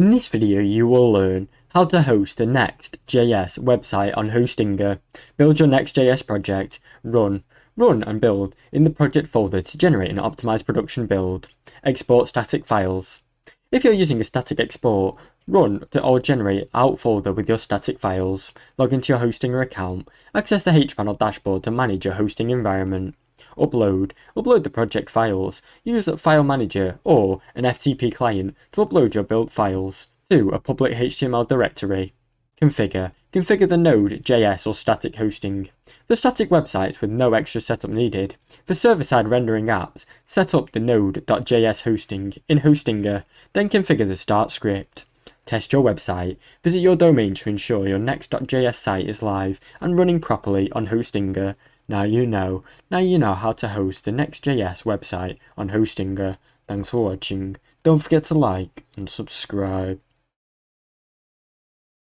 In this video you will learn how to host the Next.JS website on Hostinger, build your Next.js project, run and build in the project folder to generate an optimized production build, export static files. If you're using a static export, run or generate out folder with your static files, log into your Hostinger account, access the hPanel dashboard to manage your hosting environment. Upload the project files, use a file manager or an FTP client to upload your build files to a public HTML directory. Configure the Node.js or static hosting. For static websites with no extra setup needed, for server-side rendering apps, set up the Node.js hosting in Hostinger, then configure the start script. Test your website. Visit your domain to ensure your Next.js site is live and running properly on Hostinger. Now you know how to host the Next.js website on Hostinger. Thanks for watching. Don't forget to like and subscribe.